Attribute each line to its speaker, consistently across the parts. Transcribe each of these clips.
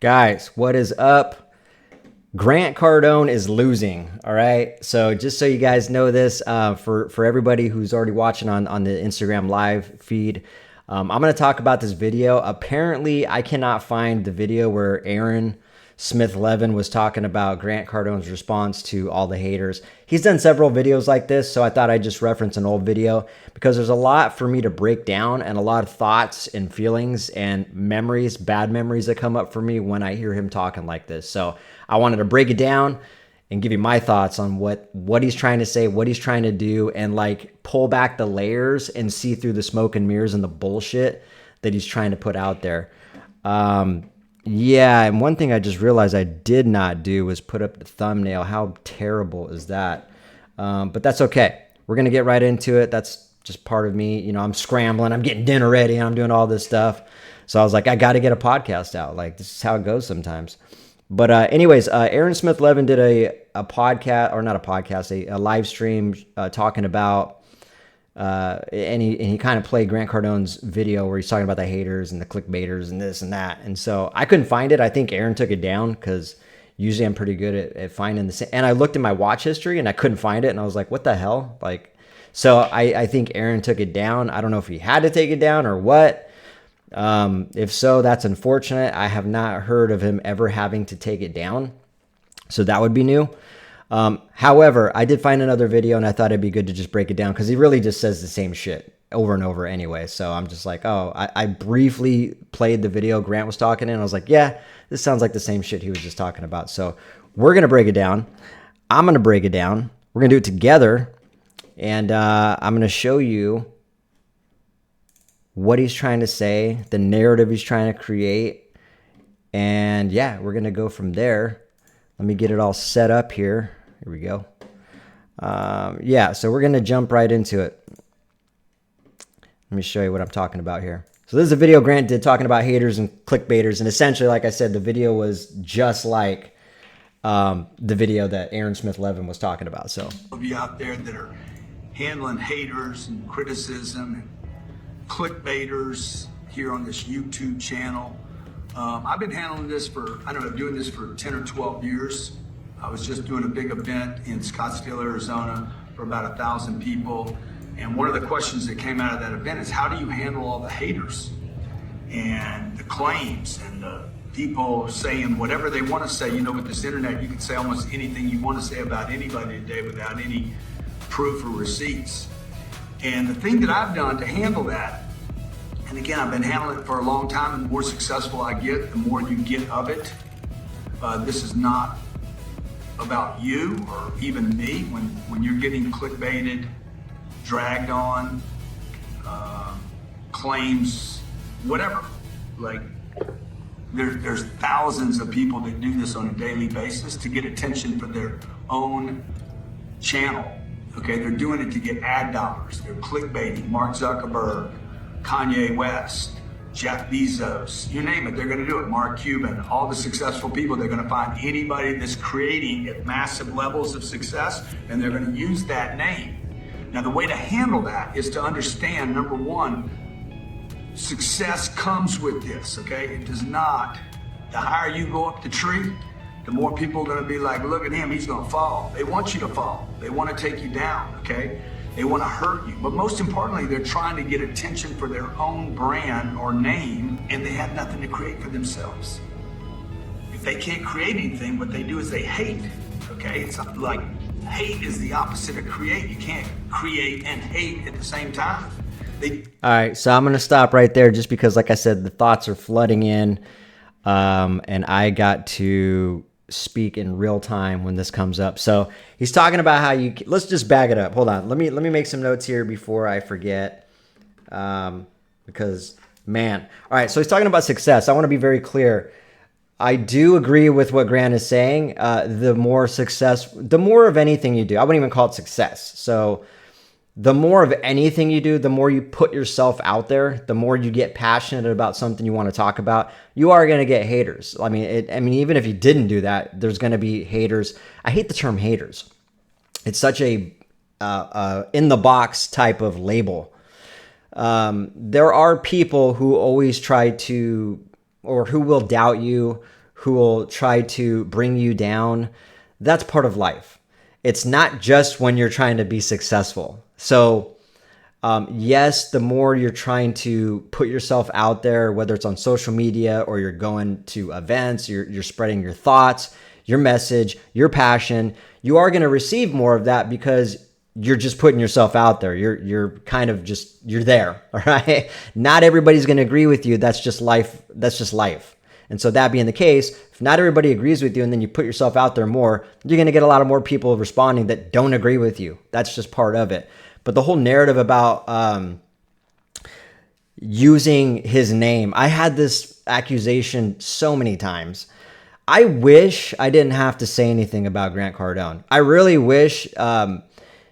Speaker 1: Guys, what is up? Grant Cardone is losing. All right. So just so you guys know this, for everybody who's already watching on the Instagram live feed, I'm going to talk about this video. Apparently, I cannot find the video where Aaron Smith-Levin was talking about Grant Cardone's response to all the haters. He's done several videos like this, so I thought I'd just reference an old video because there's a lot for me to break down and a lot of thoughts and feelings and memories, bad memories that come up for me when I hear him talking like this. So I wanted to break it down and give you my thoughts on what he's trying to say, what he's trying to do, and like pull back the layers and see through the smoke and mirrors and the bullshit that he's trying to put out there. Yeah, and one thing I just realized I did not do was put up the thumbnail. How terrible is that? But that's okay. We're going to get right into it. That's just part of me. You know, I'm scrambling. I'm getting dinner ready. And I'm doing all this stuff. So I was like, I got to get a podcast out. Like, this is how it goes sometimes. But anyways, Aaron Smith-Levin did a podcast, or not a podcast, a live stream talking about, and he kind of played Grant Cardone's video where he's talking about the haters and the clickbaiters and this and that. And so I couldn't find it. I think Aaron took it down because usually I'm pretty good at finding the same. And I looked in my watch history and I couldn't find it. And I was like, what the hell? Like, so I think Aaron took it down. I don't know if he had to take it down or what. If so, that's unfortunate. I have not heard of him ever having to take it down. So that would be new. However, I did find another video and I thought it'd be good to just break it down because he really just says the same shit over and over anyway. So I'm just like, oh, I briefly played the video Grant was talking in. I was like, yeah, this sounds like the same shit he was just talking about. So we're going to break it down. I'm going to break it down. We're going to do it together. And I'm going to show you what he's trying to say, the narrative he's trying to create. And yeah, we're going to go from there. Let me get it all set up here. Here we go. Yeah, so we're going to jump right into it. Let me show you what I'm talking about here. So this is a video Grant did talking about haters and clickbaiters. And essentially, like I said, the video was just like the video that Aaron Smith-Levin was talking about. So
Speaker 2: of you out there that are handling haters and criticism and clickbaiters here on this YouTube channel. I've been handling this doing this for 10 or 12 years. I was just doing a big event in Scottsdale, Arizona for about 1,000 people. And one of the questions that came out of that event is, how do you handle all the haters and the claims and the people saying whatever they want to say? You know, with this internet, you can say almost anything you want to say about anybody today without any proof or receipts. And the thing that I've done to handle that, and again, I've been handling it for a long time, and the more successful I get, the more you get of it. This is not about you or even me. When you're getting clickbaited, dragged on, claims, whatever. Like, there's thousands of people that do this on a daily basis to get attention for their own channel. Okay, they're doing it to get ad dollars. They're clickbaiting Mark Zuckerberg, Kanye West, Jeff Bezos, you name it, they're going to do it. Mark Cuban, all the successful people, they're going to find anybody that's creating at massive levels of success, and they're going to use that name. Now, the way to handle that is to understand, number one, success comes with this, okay? It does not. The higher you go up the tree, the more people are going to be like, look at him, he's going to fall. They want you to fall. They want to take you down, okay? They want to hurt you. But most importantly, they're trying to get attention for their own brand or name, and they have nothing to create for themselves. If they can't create anything, what they do is they hate, okay? It's like hate is the opposite of create. You can't create and hate at the same time. All
Speaker 1: right, so I'm going to stop right there just because, like I said, the thoughts are flooding in, and I got to speak in real time when this comes up. So he's talking about how let's just bag it up. Hold on. Let me make some notes here before I forget. Because man, all right. So he's talking about success. I want to be very clear. I do agree with what Grant is saying. The more of anything you do, I wouldn't even call it success. So the more of anything you do, the more you put yourself out there, the more you get passionate about something you want to talk about, you are going to get haters. I mean, even if you didn't do that, there's going to be haters. I hate the term haters. It's such a in the box type of label. There are people who always try to, or who will doubt you, who will try to bring you down. That's part of life. It's not just when you're trying to be successful. So, yes, the more you're trying to put yourself out there, whether it's on social media or you're going to events, you're spreading your thoughts, your message, your passion, you are going to receive more of that because you're just putting yourself out there. You're kind of just, you're there. All right. Not everybody's going to agree with you. That's just life. That's just life. And so that being the case, if not everybody agrees with you and then you put yourself out there more, you're going to get a lot of more people responding that don't agree with you. That's just part of it. But the whole narrative about using his name, I had this accusation so many times. I wish I didn't have to say anything about Grant Cardone. I really wish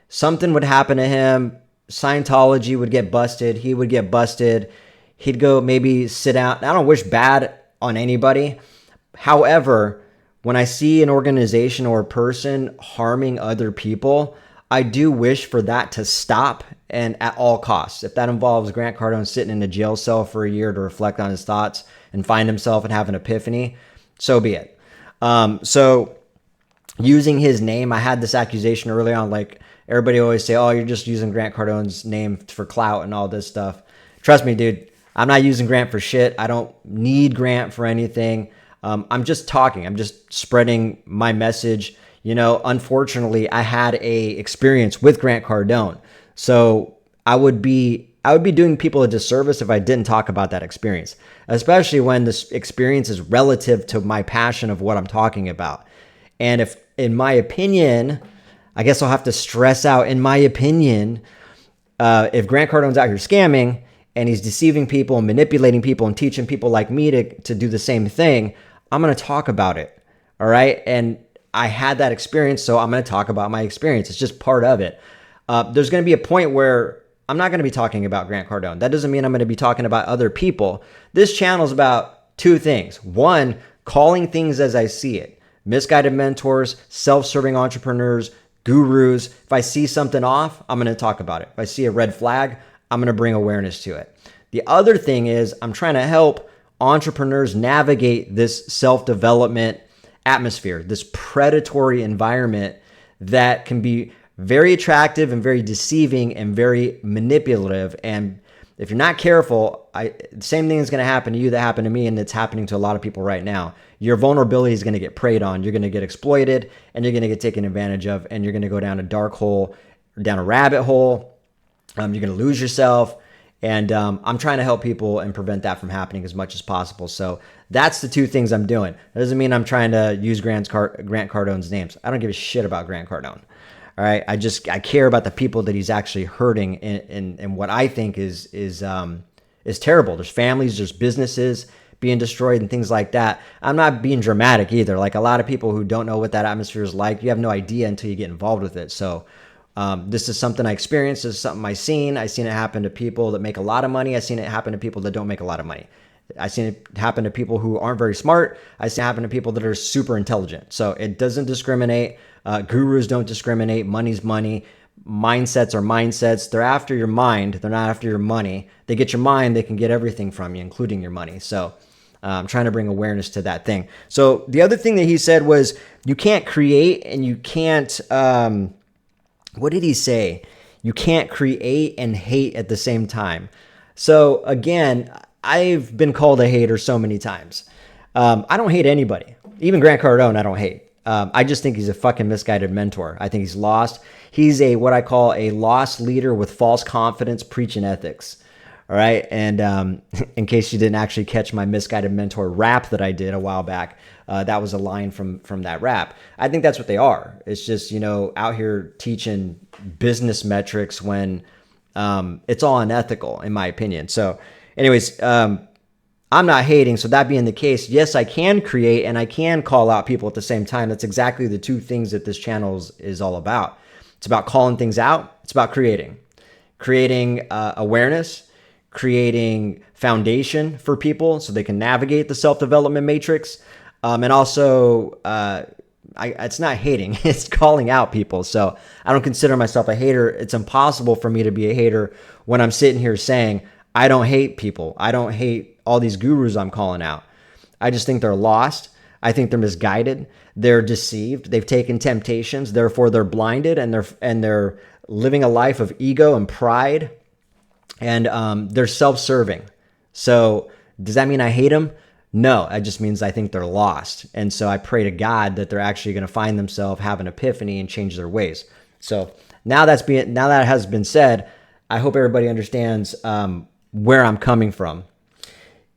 Speaker 1: something would happen to him. Scientology would get busted. He would get busted. He'd go maybe sit out. I don't wish bad on anybody. However, when I see an organization or a person harming other people, I do wish for that to stop and at all costs. If that involves Grant Cardone sitting in a jail cell for a year to reflect on his thoughts and find himself and have an epiphany, so be it. So using his name, I had this accusation early on, like everybody always say, oh, you're just using Grant Cardone's name for clout and all this stuff. Trust me, dude, I'm not using Grant for shit. I don't need Grant for anything. I'm just talking. I'm just spreading my message. You know, unfortunately, I had a experience with Grant Cardone. So I would be doing people a disservice if I didn't talk about that experience, especially when this experience is relative to my passion of what I'm talking about. And if, in my opinion, I guess I'll have to stress out, in my opinion, if Grant Cardone's out here scamming and he's deceiving people and manipulating people and teaching people like me to do the same thing, I'm going to talk about it. All right. And I had that experience, so I'm going to talk about my experience. It's just part of it. There's going to be a point where I'm not going to be talking about Grant Cardone. That doesn't mean I'm going to be talking about other people. This channel is about two things. One, calling things as I see it. Misguided mentors, self-serving entrepreneurs, gurus. If I see something off, I'm going to talk about it. If I see a red flag, I'm going to bring awareness to it. The other thing is I'm trying to help entrepreneurs navigate this self-development atmosphere, this predatory environment that can be very attractive and very deceiving and very manipulative. And if you're not careful, the same thing is going to happen to you that happened to me, and it's happening to a lot of people right now. Your vulnerability is going to get preyed on. You're going to get exploited, and you're going to get taken advantage of, and you're going to go down a dark hole, or down a rabbit hole. You're going to lose yourself. And I'm trying to help people and prevent that from happening as much as possible. So that's the two things I'm doing. That doesn't mean I'm trying to use Grant Cardone's names. I don't give a shit about Grant Cardone. All right. I care about the people that he's actually hurting, and what I think is terrible. There's families, there's businesses being destroyed and things like that. I'm not being dramatic either. Like a lot of people who don't know what that atmosphere is like, you have no idea until you get involved with it. So this is something I experienced. This is something I've seen. I've seen it happen to people that make a lot of money. I've seen it happen to people that don't make a lot of money. I've seen it happen to people who aren't very smart. I've seen it happen to people that are super intelligent. So it doesn't discriminate. Gurus don't discriminate. Money's money. Mindsets are mindsets. They're after your mind. They're not after your money. They get your mind. They can get everything from you, including your money. So I'm trying to bring awareness to that thing. So the other thing that he said was you can't create and you can't... what did he say? You can't create and hate at the same time. So again, I've been called a hater so many times. I don't hate anybody. Even Grant Cardone, I don't hate. I just think he's a fucking misguided mentor. I think he's lost. He's what I call a lost leader with false confidence, preaching ethics. All right. And in case you didn't actually catch my misguided mentor rap that I did a while back, that was a line from that rap. I think that's what they are. It's just, out here teaching business metrics when it's all unethical, in my opinion. So anyways, I'm not hating. So that being the case, yes, I can create and I can call out people at the same time. That's exactly the two things that this channel is all about. It's about calling things out. It's about creating awareness, creating foundation for people so they can navigate the self-development matrix. And also, it's not hating, it's calling out people. So I don't consider myself a hater. It's impossible for me to be a hater when I'm sitting here saying, I don't hate people. I don't hate all these gurus I'm calling out. I just think they're lost. I think they're misguided. They're deceived. They've taken temptations. Therefore, they're blinded, and they're living a life of ego and pride, and they're self-serving. So does that mean I hate them? No, it just means I think they're lost. And so I pray to God that they're actually going to find themselves, have an epiphany, and change their ways. So now that has been said, I hope everybody understands where I'm coming from.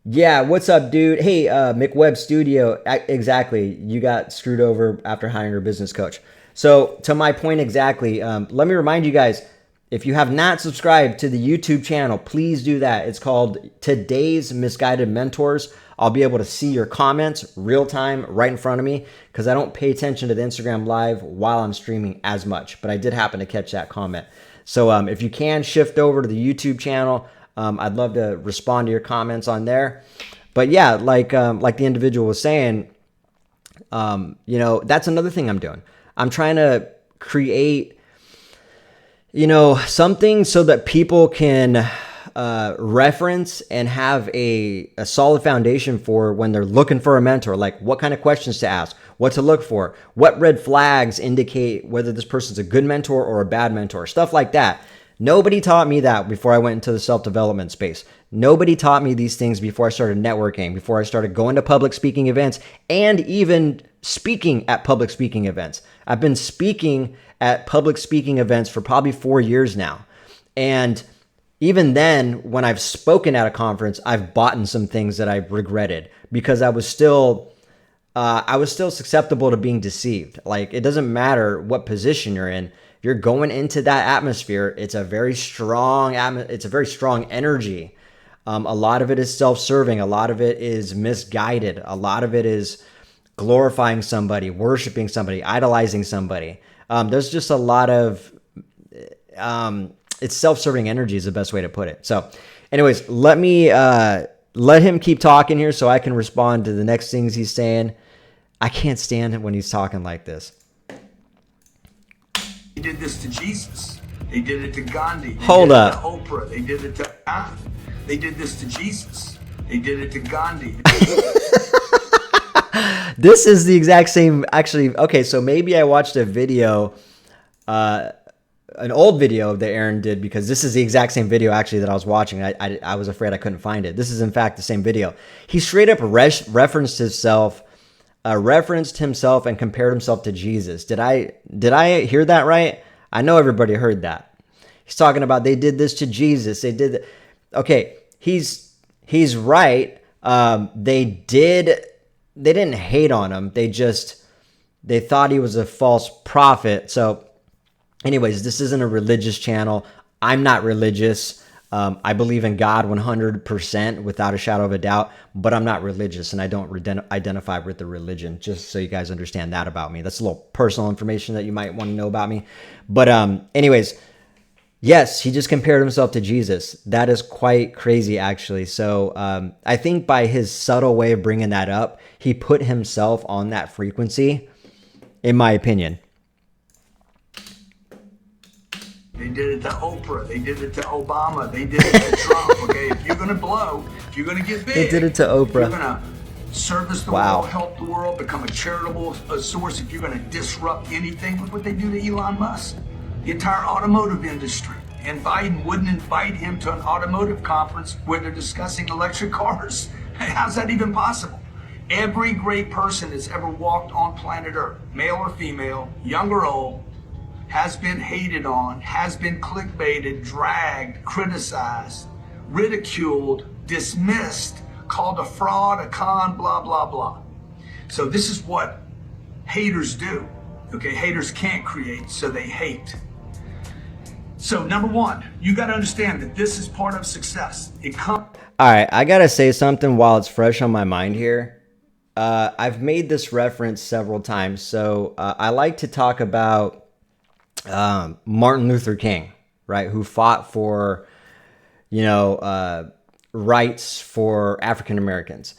Speaker 1: Yeah, what's up, dude? Hey, McWeb Studio. Exactly. You got screwed over after hiring a business coach. So to my point exactly, let me remind you guys, if you have not subscribed to the YouTube channel, please do that. It's called Today's Misguided Mentors. I'll be able to see your comments real time right in front of me because I don't pay attention to the Instagram Live while I'm streaming as much, but I did happen to catch that comment. So if you can shift over to the YouTube channel, I'd love to respond to your comments on there. But yeah, like the individual was saying, that's another thing I'm doing. I'm trying to create, something so that people can reference and have a solid foundation for when they're looking for a mentor, like what kind of questions to ask, what to look for, what red flags indicate whether this person's a good mentor or a bad mentor, stuff like that. Nobody taught me that before I went into the self-development space. Nobody taught me these things before I started networking, before I started going to public speaking events, and even speaking at public speaking events. I've been speaking at public speaking events for probably 4 years now. And even then, when I've spoken at a conference, I've bought some things that I've regretted because I was still susceptible to being deceived. Like, it doesn't matter what position you're in. You're going into that atmosphere. It's a very strong energy. A lot of it is self-serving. A lot of it is misguided. A lot of it is glorifying somebody, worshiping somebody, idolizing somebody. There's just a lot of it's self-serving energy is the best way to put it. So anyways, let him keep talking here so I can respond to the next things he's saying. I can't stand it when he's talking like this.
Speaker 2: They did this to Jesus. They did it to Gandhi.
Speaker 1: Hold up.
Speaker 2: To Oprah. They did it to They did this to Jesus. They did it to Gandhi.
Speaker 1: This is the exact same, actually. Okay, so maybe I watched a video, an old video that Aaron did, because this is the exact same video actually that I was watching. I was afraid I couldn't find it. This is in fact the same video. He straight up referenced himself and compared himself to Jesus. Did I hear that right? I know everybody heard that. He's talking about they did this to Jesus. They did. Okay, he's right. They didn't hate on him. They thought he was a false prophet. So anyways, this isn't a religious channel. I'm not religious. I believe in God 100% without a shadow of a doubt, but I'm not religious and I don't identify with the religion, just so you guys understand that about me. That's a little personal information that you might want to know about me. But anyways, yes, he just compared himself to Jesus. That is quite crazy, actually. So I think by his subtle way of bringing that up, he put himself on that frequency, in my opinion.
Speaker 2: They did it to Oprah. They did it to Obama. They did it to Trump. Okay, if you're gonna blow, if you're gonna get big,
Speaker 1: they did it to Oprah.
Speaker 2: If you're gonna service the world, help the world, become a charitable source. If you're gonna disrupt anything, look what they do to Elon Musk, the entire automotive industry. And Biden wouldn't invite him to an automotive conference where they're discussing electric cars. How's that even possible? Every great person that's ever walked on planet Earth, male or female, young or old, has been hated on, has been clickbaited, dragged, criticized, ridiculed, dismissed, called a fraud, a con, blah, blah, blah. So this is what haters do. Okay, haters can't create, so they hate. So number one, you got to understand that this is part of success. All
Speaker 1: right, I got to say something while it's fresh on my mind here. I've made this reference several times. So I like to talk about Martin Luther King, right? Who fought for, rights for African Americans,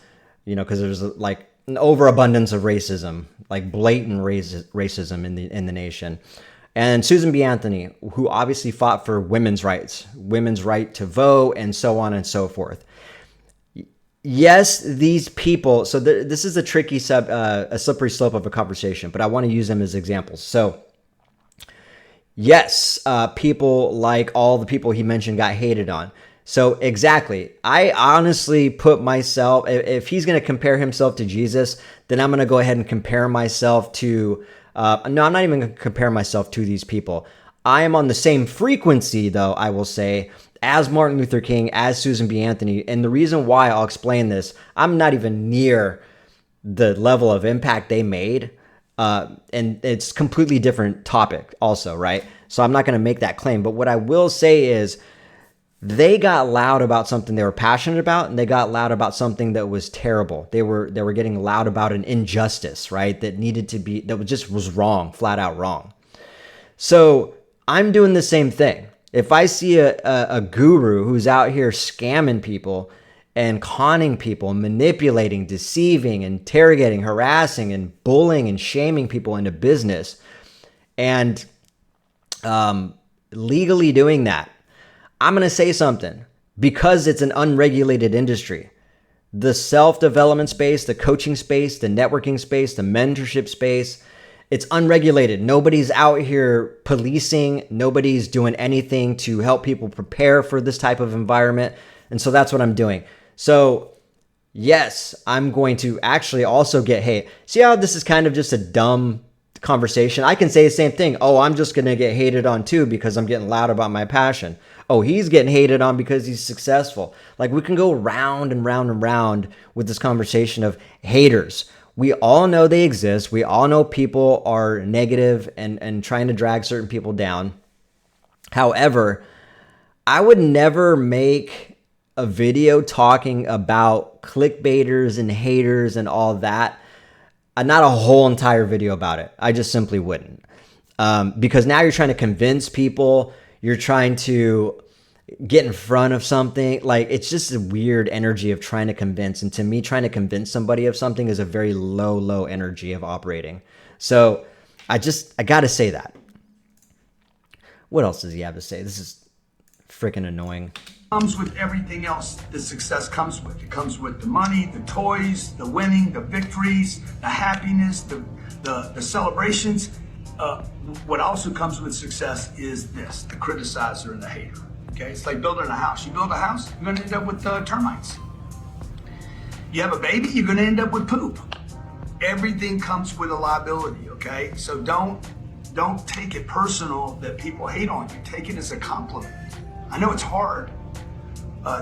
Speaker 1: because there's like an overabundance of racism, like blatant racism in the nation. And Susan B. Anthony, who obviously fought for women's rights, women's right to vote, and so on and so forth. yes, these people. So this is a tricky a slippery slope of a conversation, but I want to use them as examples. So yes, people like all the people he mentioned got hated on. So exactly, I honestly put myself. If he's going to compare himself to Jesus, then I'm going to go ahead and compare myself to. No, I'm not even going to compare myself to these people. I am on the same frequency, though, I will say, as Martin Luther King, as Susan B. Anthony. And the reason why I'll explain this, I'm not even near the level of impact they made. And it's completely different topic also, right? So I'm not going to make that claim. But what I will say is they got loud about something they were passionate about, and they got loud about something that was terrible. They were getting loud about an injustice, right? That needed to be, that just was wrong, flat out wrong. So I'm doing the same thing. If I see a guru who's out here scamming people and conning people, manipulating, deceiving, interrogating, harassing, and bullying and shaming people into business, and legally doing that, I'm going to say something because it's an unregulated industry. The self-development space, the coaching space, the networking space, the mentorship space, it's unregulated. Nobody's out here policing. Nobody's doing anything to help people prepare for this type of environment. And so that's what I'm doing. So yes, I'm going to actually also get hate. See how this is kind of just a dumb conversation? I can say the same thing. Oh, I'm just going to get hated on too because I'm getting loud about my passion. Oh, he's getting hated on because he's successful. Like, we can go round and round and round with this conversation of haters. We all know they exist. We all know people are negative and trying to drag certain people down. However, I would never make a video talking about clickbaiters and haters and all that. Not a whole entire video about it. I just simply wouldn't. Because now you're trying to convince people. You're trying to get in front of something. Like, it's just a weird energy of trying to convince. And to me, trying to convince somebody of something is a very low energy of operating. So I got to say that. What else does he have to say? This is freaking annoying.
Speaker 2: Comes with everything else that success comes with. It comes with the money, the toys, the winning, the victories, the happiness, the celebrations. What also comes with success is this: the criticizer and the hater. Okay, it's like building a house. You build a house, you're going to end up with termites. You have a baby, you're going to end up with poop. Everything comes with a liability. Okay, so don't take it personal that people hate on you. Take it as a compliment. I know it's hard.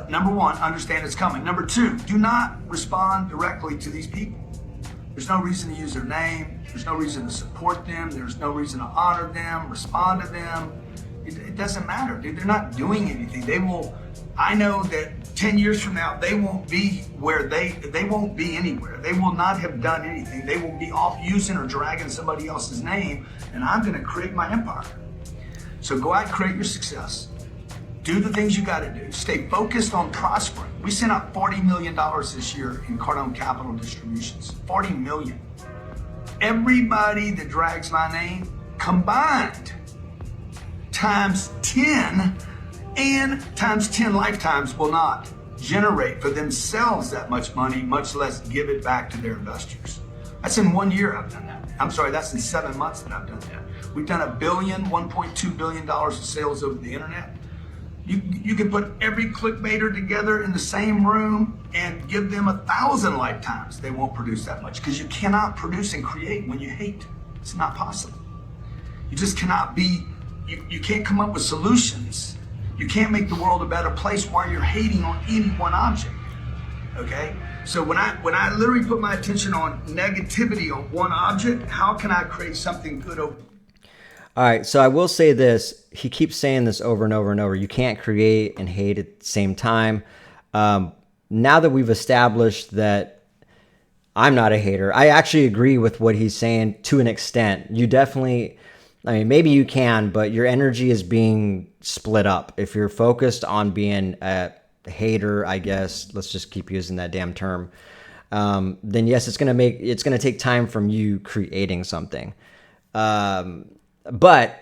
Speaker 2: Number one, understand it's coming. Number two, do not respond directly to these people. There's no reason to use their name. There's no reason to support them. There's no reason to honor them, respond to them. It doesn't matter, dude. They're not doing anything. They will, I know that 10 years from now, they won't be where they won't be anywhere. They will not have done anything. They will be off using or dragging somebody else's name, and I'm going to create my empire. So go out and create your success. Do the things you got to do. Stay focused on prospering. We sent out $40 million this year in Cardone capital distributions. $40 million. Everybody that drags my name combined times 10 and times 10 lifetimes will not generate for themselves that much money, much less give it back to their investors. That's in 1 year I've done that. I'm sorry, that's in 7 months that I've done that. We've done $1.2 billion of sales over the internet. You can put every clickbaiter together in the same room and give them 1,000 lifetimes. They won't produce that much because you cannot produce and create when you hate. It's not possible. You just cannot be, you can't come up with solutions. You can't make the world a better place while you're hating on any one object. Okay? So when I literally put my attention on negativity on one object, how can I create something good over?
Speaker 1: All right, so I will say this. He keeps saying this over and over and over. You can't create and hate at the same time. Now that we've established that I'm not a hater, I actually agree with what he's saying to an extent. You definitely, I mean, maybe you can, but your energy is being split up. If you're focused on being a hater, I guess, let's just keep using that damn term, then yes, it's going to take time from you creating something. But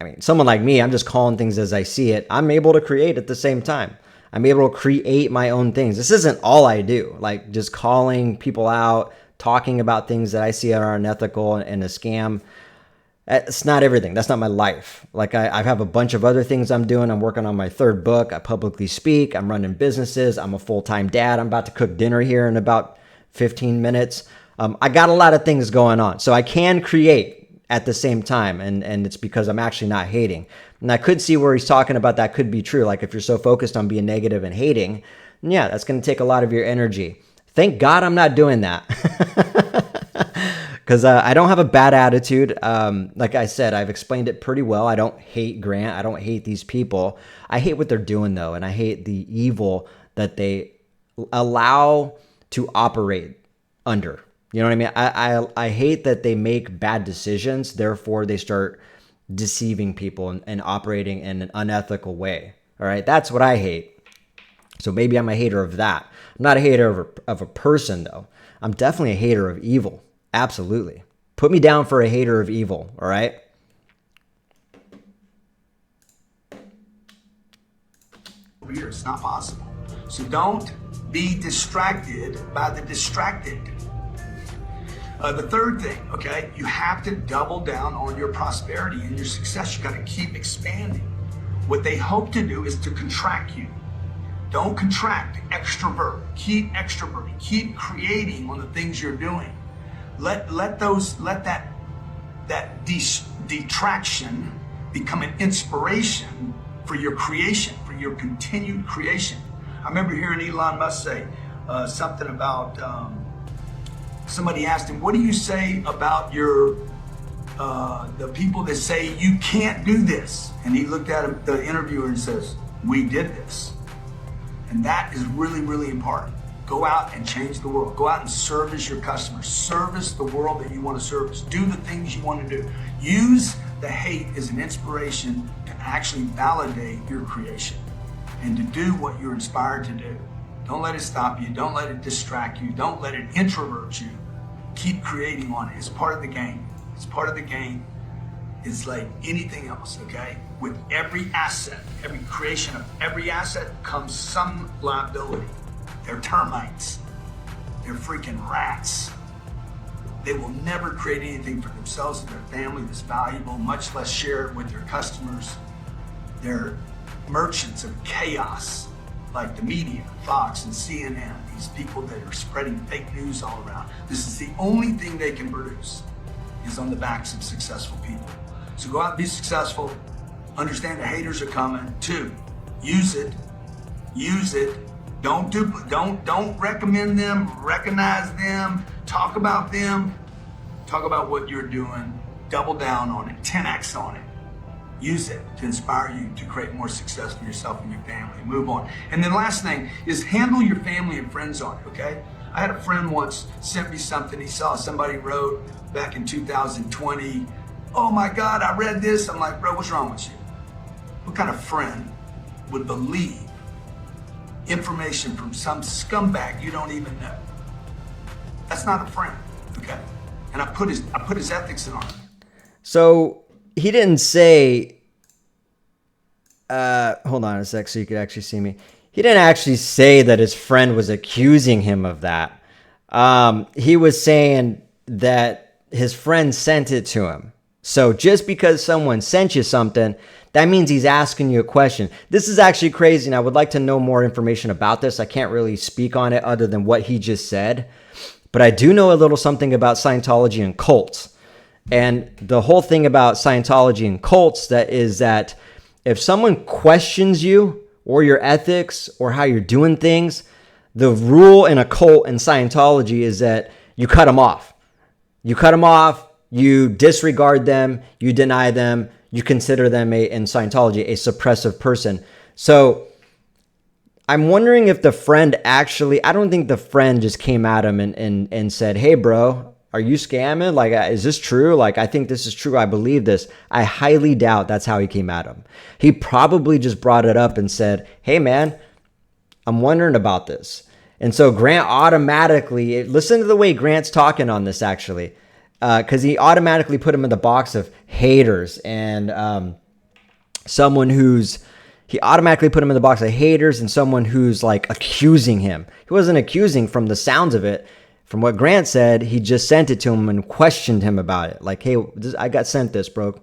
Speaker 1: I mean, someone like me, I'm just calling things as I see it. I'm able to create at the same time. I'm able to create my own things. This isn't all I do, like just calling people out, talking about things that I see are unethical and a scam. It's not everything. That's not my life. Like I have a bunch of other things I'm doing. I'm working on my third book. I publicly speak. I'm running businesses. I'm a full-time dad. I'm about to cook dinner here in about 15 minutes. I got a lot of things going on. So I can create at the same time. And it's because I'm actually not hating. And I could see where he's talking about that could be true. Like if you're so focused on being negative and hating, yeah, that's going to take a lot of your energy. Thank God I'm not doing that. Because I don't have a bad attitude. Like I said, I've explained it pretty well. I don't hate Grant. I don't hate these people. I hate what they're doing, though. And I hate the evil that they allow to operate under. You know what I mean? I hate that they make bad decisions. Therefore, they start deceiving people and operating in an unethical way. All right. That's what I hate. So maybe I'm a hater of that. I'm not a hater of a person, though. I'm definitely a hater of evil. Absolutely. Put me down for a hater of evil, all right?
Speaker 2: Over here, it's not possible. So don't be distracted by the distracted. The third thing, okay, you have to double down on your prosperity and your success. You got to keep expanding. What they hope to do is to contract you. Don't contract, extrovert. Keep extroverting. Keep creating on the things you're doing. Let that detraction become an inspiration for your creation, for your continued creation. I remember hearing Elon Musk say something about somebody asked him, "What do you say about your the people that say you can't do this?" And he looked at him, the interviewer, and says, "We did this." And that is really, really important. Go out and change the world. Go out and service your customers. Service the world that you want to service. Do the things you want to do. Use the hate as an inspiration to actually validate your creation and to do what you're inspired to do. Don't let it stop you. Don't let it distract you. Don't let it introvert you. Keep creating on it. It's part of the game. It's part of the game. It's like anything else, okay? With every asset, every creation of every asset comes some liability. They're termites. They're freaking rats. They will never create anything for themselves and their family that's valuable, much less share it with their customers. They're merchants of chaos, like the media, Fox and CNN, these people that are spreading fake news all around. This is the only thing they can produce, is on the backs of successful people. So go out and be successful. Understand the haters are coming. 2, use it. Use it. Don't recommend them, recognize them, talk about them, talk about what you're doing, double down on it, 10x on it. Use it to inspire you to create more success for yourself and your family. Move on. And then last thing is handle your family and friends on it, okay? I had a friend once sent me something. He saw somebody wrote back in 2020, "Oh my God, I read this." I'm like, "Bro, what's wrong with you?" What kind of friend would believe information from some scumbag you don't even know? That's not a friend, okay? And I put his ethics in on it.
Speaker 1: So he didn't say, hold on a sec so you could actually see me. He didn't actually say that his friend was accusing him of that. He was saying that his friend sent it to him. So just because someone sent you something, that means he's asking you a question. This is actually crazy, and I would like to know more information about this. I can't really speak on it other than what he just said. But I do know a little something about Scientology and cults. And the whole thing about Scientology and cults is that if someone questions you or your ethics or how you're doing things, the rule in a cult in Scientology is that you cut them off. You cut them off, you disregard them, you deny them, you consider them in Scientology a suppressive person. So I'm wondering if the friend actually, I don't think the friend just came at him and said, "Hey bro, are you scamming? Like, is this true? Like, I think this is true. I believe this." I highly doubt that's how he came at him. He probably just brought it up and said, "Hey man, I'm wondering about this." And so Grant automatically, listen to the way Grant's talking on this actually, because he automatically put him in the box of haters and someone who's, he automatically put him in the box of haters and someone who's like accusing him. He wasn't accusing from the sounds of it. From what Grant said, he just sent it to him and questioned him about it. Like, hey, I got sent this, bro.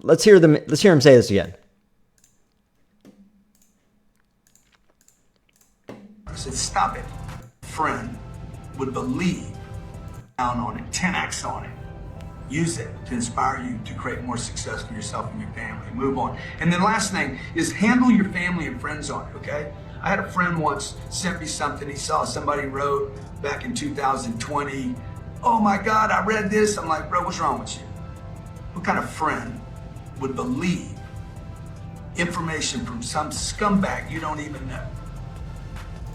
Speaker 1: Let's hear him say this again.
Speaker 2: I said, stop it. Friend would believe down on it, 10x on it. Use it to inspire you to create more success for yourself and your family. Move on. And then last thing is handle your family and friends on it, okay? I had a friend once sent me something. He saw somebody wrote back in 2020, oh my God, I read this. I'm like, bro, what's wrong with you? What kind of friend would believe information from some scumbag you don't even know?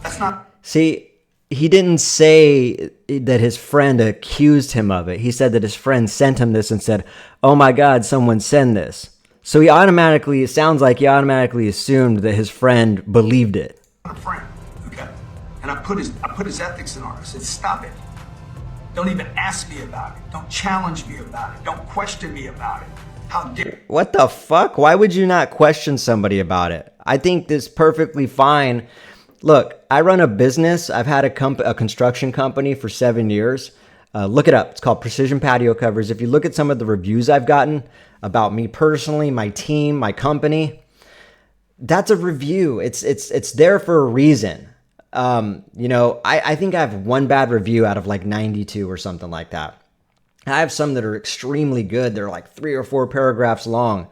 Speaker 2: That's not...
Speaker 1: See, he didn't say that his friend accused him of it. He said that his friend sent him this and said, oh my God, someone send this. So it sounds like he automatically assumed that his friend believed it.
Speaker 2: A friend, okay? And I put his ethics in order. I said, stop it. Don't even ask me about it. Don't challenge me about it. Don't question me about it. How dare...
Speaker 1: What the fuck? Why would you not question somebody about it? I think this is perfectly fine. Look, I run a business. I've had a construction company for 7 years. Look it up. It's called Precision Patio Covers. If you look at some of the reviews I've gotten about me personally, my team, my company, that's a review. It's there for a reason. I think I have one bad review out of like 92 or something like that. I have some that are extremely good. They're like 3 or 4 paragraphs long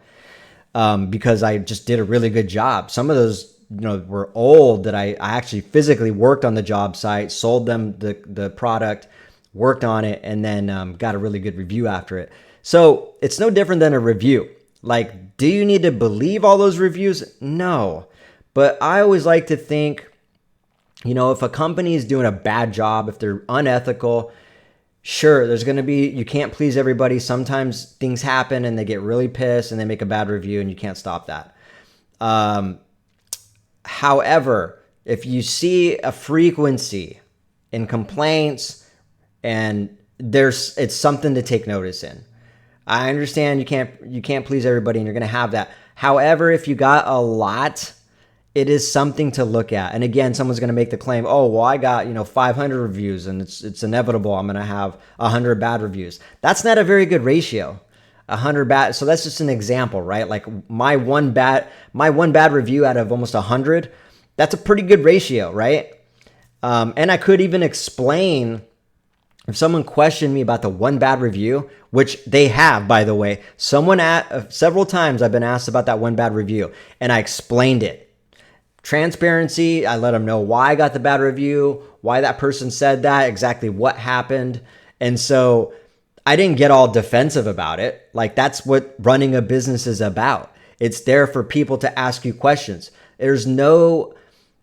Speaker 1: because I just did a really good job. Some of those were old that I actually physically worked on the job site, sold them the product, worked on it, and then got a really good review after it. So it's no different than a review. Like, do you need to believe all those reviews? No. But I always like to think, if a company is doing a bad job, if they're unethical, sure, there's going to be, you can't please everybody. Sometimes things happen and they get really pissed and they make a bad review and you can't stop that. However, if you see a frequency in complaints and it's something to take notice in. I understand you can't please everybody and you're going to have that. However, if you got a lot, it is something to look at. And again, someone's going to make the claim, oh, well, I got, 500 reviews and it's inevitable I'm going to have 100 bad reviews. That's not a very good ratio. 100 bad. So that's just an example, right? Like my one bad review out of almost 100, that's a pretty good ratio, right? And I could even explain if someone questioned me about the one bad review, which they have, by the way, several times I've been asked about that one bad review and I explained it. Transparency, I let them know why I got the bad review, why that person said that, exactly what happened. And so I didn't get all defensive about it. Like, that's what running a business is about. It's there for people to ask you questions. There's no,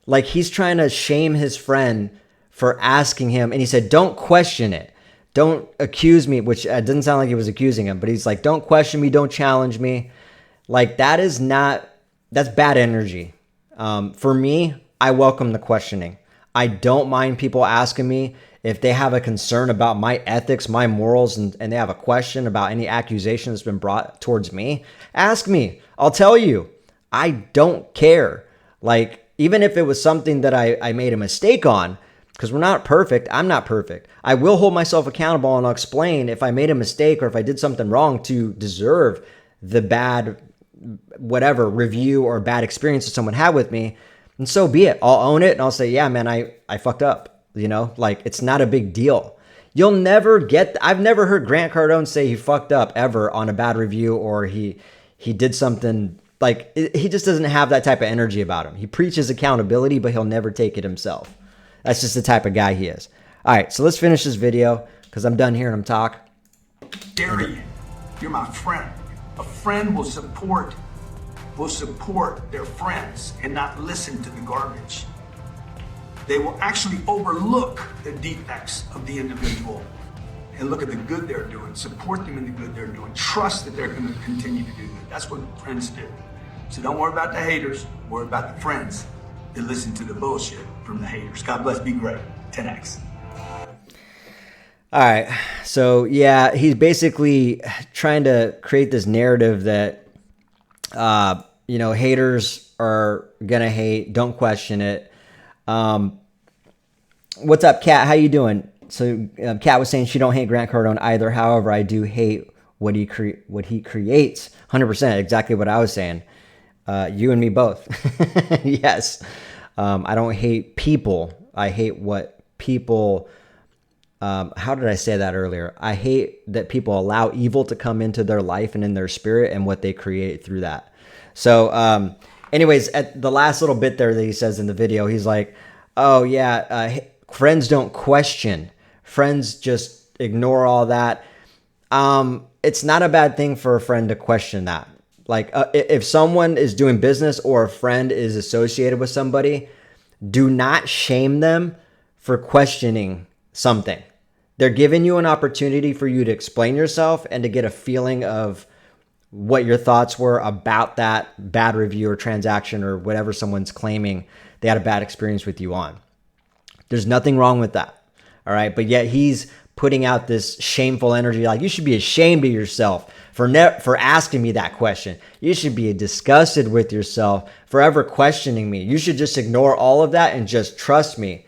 Speaker 1: like, he's trying to shame his friend for asking him. And he said, don't question it. Don't accuse me, which didn't sound like he was accusing him, but he's like, don't question me. Don't challenge me. Like, that's bad energy. For me, I welcome the questioning. I don't mind people asking me if they have a concern about my ethics, my morals, and they have a question about any accusation that's been brought towards me. Ask me. I'll tell you. I don't care. Like, even if it was something that I made a mistake on, because we're not perfect. I'm not perfect. I will hold myself accountable and I'll explain if I made a mistake or if I did something wrong to deserve the bad whatever review or bad experience that someone had with me. And so be it. I'll own it and I'll say, yeah, man, I fucked up. Like, it's not a big deal. I've never heard Grant Cardone say he fucked up ever on a bad review or he did something. Like, he just doesn't have that type of energy about him. He preaches accountability, but he'll never take it himself. That's just the type of guy he is. All right, so let's finish this video because I'm done hearing him talk.
Speaker 2: Dare you. You're my friend. A friend will support their friends and not listen to the garbage. They will actually overlook the defects of the individual and look at the good they're doing, support them in the good they're doing, trust that they're going to continue to do good. That's what friends do. So don't worry about the haters, worry about the friends that listen to the bullshit from the haters. God bless, be great. 10X.
Speaker 1: All right. So yeah, he's basically trying to create this narrative that, haters are going to hate. Don't question it. What's up, Kat? How you doing? So Kat was saying she don't hate Grant Cardone either. However, I do hate what he creates. 100%, exactly what I was saying. You and me both. Yes. I don't hate people. I hate what people. How did I say that earlier? I hate that people allow evil to come into their life and in their spirit and what they create through that. So, anyways, at the last little bit there that he says in the video, he's like, "Oh yeah, friends don't question. Friends just ignore all that." It's not a bad thing for a friend to question that. Like, if someone is doing business or a friend is associated with somebody, do not shame them for questioning something. They're giving you an opportunity for you to explain yourself and to get a feeling of what your thoughts were about that bad review or transaction or whatever someone's claiming they had a bad experience with you on. There's nothing wrong with that. All right. But yet he's putting out this shameful energy. Like, you should be ashamed of yourself for asking me that question. You should be disgusted with yourself for ever questioning me. You should just ignore all of that and just trust me.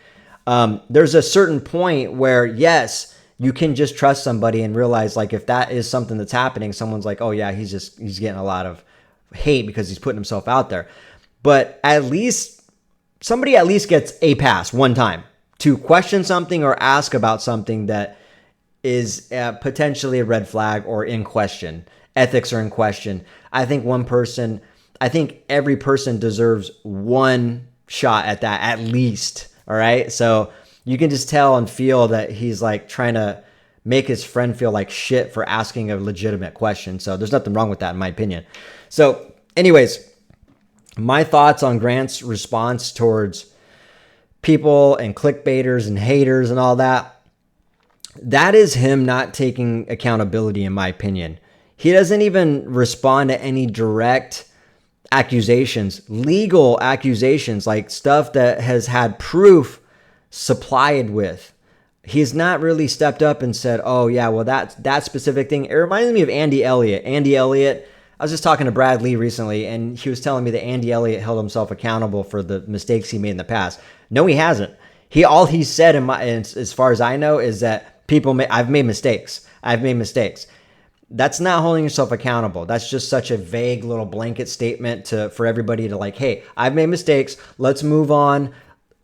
Speaker 1: There's a certain point where, yes, you can just trust somebody and realize, like, if that is something that's happening, someone's like, oh yeah, he's getting a lot of hate because he's putting himself out there. But at least somebody at least gets a pass one time to question something or ask about something that is potentially a red flag or in question. Ethics are in question. I think every person deserves one shot at that at least. All right. So you can just tell and feel that he's like trying to make his friend feel like shit for asking a legitimate question. So there's nothing wrong with that, in my opinion. So anyways, my thoughts on Grant's response towards people and clickbaiters and haters and all that. That is him not taking accountability, in my opinion. He doesn't even respond to any direct accusations, legal accusations, like stuff that has had proof supplied with. He's not really stepped up and said, oh yeah, well that specific thing. It reminds me of Andy Elliott. Andy Elliott, I was just talking to Brad Lee recently, and he was telling me that Andy Elliott held himself accountable for the mistakes he made in the past. No, he hasn't. All he said, as far as I know, is that I've made mistakes. That's not holding yourself accountable. That's just such a vague little blanket statement for everybody to like, hey, I've made mistakes. Let's move on.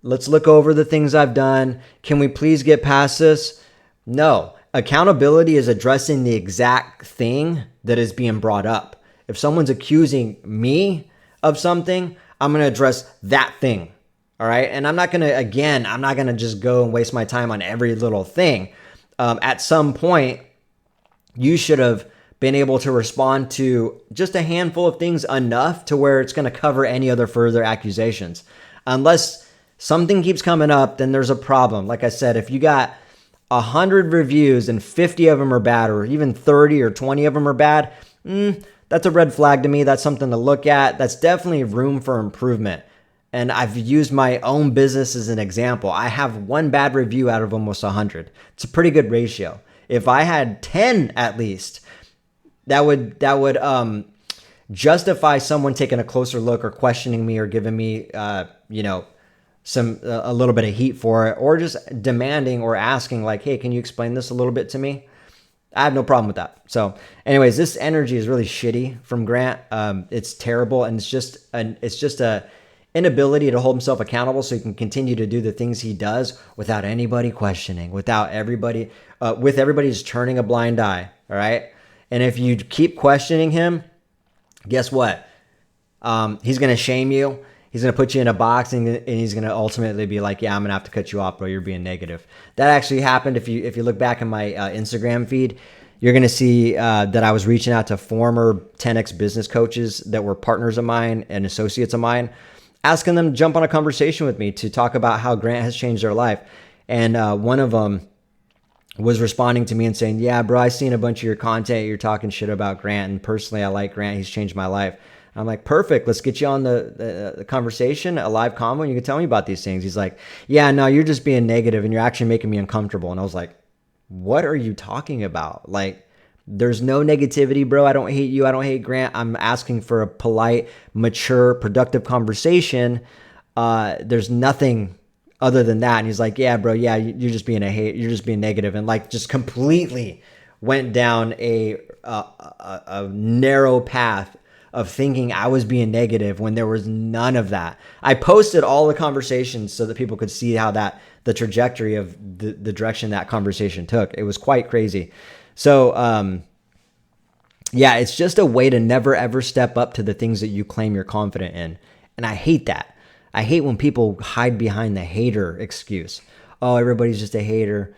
Speaker 1: Let's look over the things I've done. Can we please get past this? No. Accountability is addressing the exact thing that is being brought up. If someone's accusing me of something, I'm going to address that thing. All right. And I'm not going to just go and waste my time on every little thing. At some point, you should have been able to respond to just a handful of things enough to where it's going to cover any other further accusations. Unless something keeps coming up, then there's a problem. Like I said, if you got 100 reviews and 50 of them are bad, or even 30 or 20 of them are bad, that's a red flag to me. That's something to look at. That's definitely room for improvement. And I've used my own business as an example. I have one bad review out of almost 100. It's a pretty good ratio. If I had 10 at least, that would justify someone taking a closer look or questioning me or giving me, a little bit of heat for it, or just demanding or asking like, hey, can you explain this a little bit to me? I have no problem with that. So anyways, this energy is really shitty from Grant. It's terrible. And it's just a inability to hold himself accountable so he can continue to do the things he does without anybody questioning, with everybody just turning a blind eye. All right. And if you keep questioning him, guess what? He's going to shame you. He's going to put you in a box, and he's going to ultimately be like, yeah, I'm going to have to cut you off, bro. You're being negative. That actually happened. If you look back in my Instagram feed, you're going to see that I was reaching out to former 10X business coaches that were partners of mine and associates of mine, asking them to jump on a conversation with me to talk about how Grant has changed their life. And one of them was responding to me and saying, yeah, bro, I seen a bunch of your content. You're talking shit about Grant. And personally, I like Grant. He's changed my life. I'm like, perfect. Let's get you on the conversation, a live convo, and you can tell me about these things. He's like, yeah, no, you're just being negative and you're actually making me uncomfortable. And I was like, what are you talking about? Like, There's no negativity, bro. I don't hate you. I don't hate Grant. I'm asking for a polite, mature, productive conversation. There's nothing other than that. And he's like, yeah, bro, yeah, you're just being you're just being negative, and like just completely went down a narrow path of thinking I was being negative when there was none of that. I posted all the conversations so that people could see how the trajectory of the direction that conversation took. It was quite crazy. So, yeah, it's just a way to never ever step up to the things that you claim you're confident in. And I hate that. I hate when people hide behind the hater excuse. Oh, everybody's just a hater.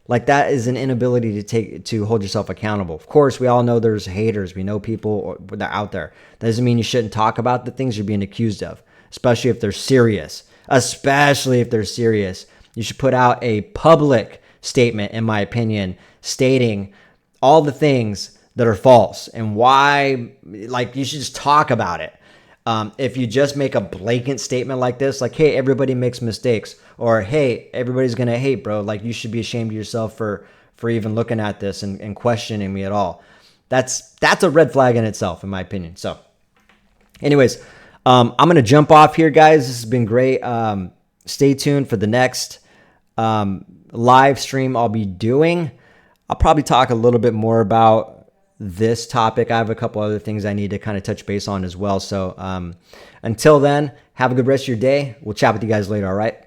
Speaker 1: Like, that is an inability to hold yourself accountable. Of course, we all know there's haters. We know people that are out there. That doesn't mean you shouldn't talk about the things you're being accused of, especially if they're serious. Especially if they're serious. You should put out a public statement, in my opinion, stating all the things that are false and why. Like, you should just talk about it. If you just make a blatant statement like this, like, hey, everybody makes mistakes, or hey, everybody's going to hate, bro, like, you should be ashamed of yourself for even looking at this and questioning me at all. That's a red flag in itself, in my opinion. So anyways, I'm going to jump off here, guys. This has been great. Stay tuned for the next live stream I'll be doing. I'll probably talk a little bit more about this topic. I have a couple other things I need to kind of touch base on as well. So until then, have a good rest of your day. We'll chat with you guys later. All right.